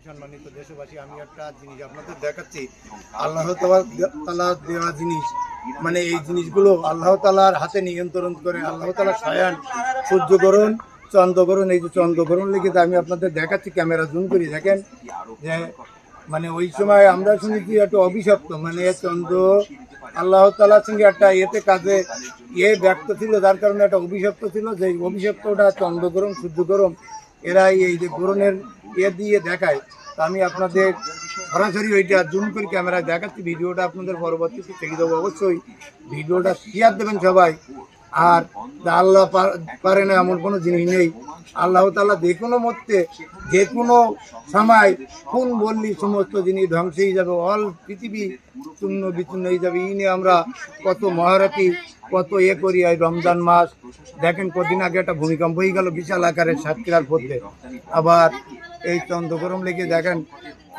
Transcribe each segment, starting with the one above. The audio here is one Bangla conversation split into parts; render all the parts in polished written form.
সম্মানিত দেশবাসী, আমি একটা জিনিস আপনাদের দেখাচ্ছি। আল্লাহ তাআলা দেওয়া জিনিস, মানে এই জিনিসগুলো আল্লাহ তাআলার হাতে নিয়ন্ত্রণ করে। আল্লাহ তাআলা স্বয়ং সূর্যগ্রহণ, চন্দ্রগ্রহণ, এই যে চন্দ্রগ্রহণ লিখে আমি আপনাদের দেখাচ্ছি, ক্যামেরা জুম করে দেখেন যে মানে ওই সময় আমরা শুনেছি একটা অভিশপ্ত, মানে চন্দ্র আল্লাহ তাআলার সঙ্গে একটা এতে কাজে ব্যক্ত ছিল, যার কারণে একটা অভিশপ্ত ছিল। যে অভিশপ্তটা চন্দ্রগ্রহণ, সূর্যগ্রহণ, এরাই এই যে গ্রহণের দিয়ে দেখায়। তো আমি আপনাদের সরাসরি ওইটা জুম করে ক্যামেরায় দেখাচ্ছি। ভিডিওটা আপনাদের পরবর্তীতে ছেড়ে দেবো। অবশ্যই ভিডিওটা শেয়ার দেবেন সবাই। আর আল্লাহ পারে না এমন কোনো জিনিস নেই। আল্লাহ তাআলা যে কোনো মধ্যে যে কোনো সময় কোন বললি সমস্ত জিনিস ধ্বংস হয়ে যাবে, অল পৃথিবী চূর্ণ বিচূর্ণ হয়ে যাবে। এই নিয়ে আমরা কত মহারথী, কত করি। এই রমজান মাস দেখেন, কদিন আগে একটা ভূমিকম্প হয়ে গেল বিশাল আকারের সাতক্ষীরার পথে। আবার এই চন্দ্রগ্রহণ লেগে দেখেন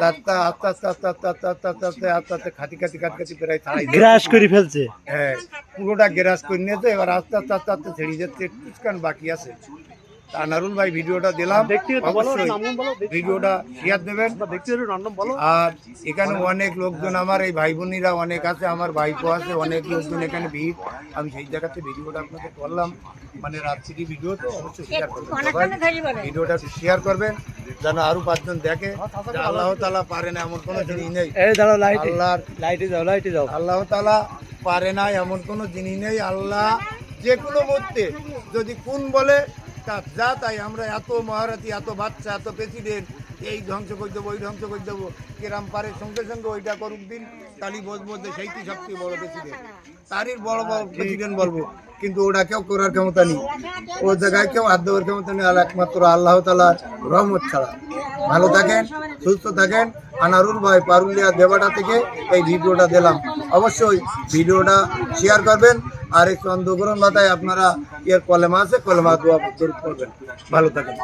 আস্তে আস্তে আস্তে আস্তে আস্তে আস্তে আস্তে আস্তে আস্তে আস্তে আস্তে খাটি খাটি খাটি খাটি প্রায় ছাড়াই গ্রাস করে ফেলছে। হ্যাঁ, পুরোটা গ্রাস করে নিয়েছে। এবার আস্তে আস্তে আস্তে আস্তে ছেড়ে যাচ্ছে, কিছুক্ষণ বাকি আছে। আনারুল ভাই ভিডিওটা দিলাম, অবশ্যই ভিডিওটা শেয়ার দেবেন। আর এখানে অনেক লোকজন, আমার এই ভাই বোনেরা অনেক আছে, আমার ভাইপো আছে, অনেক লোকজন এখানে ভিড়। আমি সেই জায়গাতে ভিডিওটা আপনাকে করলাম, মানে রাত্রি ভিডিও, তো অবশ্যই শেয়ার করবেন। ভিডিওটা শেয়ার করবেন যেন আরো 5 জন দেখে। আল্লাহ তাআলা পারে না এমন কোনো জিনিস নেই। আল্লাহ তাআলা পারে না এমন কোনো জিনিস নেই। আল্লাহ যে কোনো মধ্যে যদি কোন বলে যা তাই। আমরা এত মহারথী, এত বাচ্চা, এত প্রেসিডেন্ট, এই ধ্বংস করে দেবো, ওই ধ্বংস করে দেবো, কেরাম পারে সঙ্গে সঙ্গে ওইটা করুক দিন, তালি বসবো যে সেইটি সবচেয়ে বড় প্রেসিডেন্ট, তারই বড় বড় প্রেসিডেন্ট বলবো। কিন্তু ওটা কেউ করার ক্ষমতা নেই, ও জায়গায় কেউ হাত দেওয়ার ক্ষমতা নেই, আর একমাত্র আল্লাহ তাআলার রহমত ছাড়া। ভালো থাকেন, সুস্থ থাকেন। আনারুল ভাই পারুলিয়া দেবাটা থেকে এই ভিডিওটা দিলাম। অবশ্যই ভিডিওটা শেয়ার করবেন। আর এই চন্দ্রগ্রহণ মাথায় আপনারা কলেমা আছে, কলেমা দোয়া করবেন। ভালো থাকেন।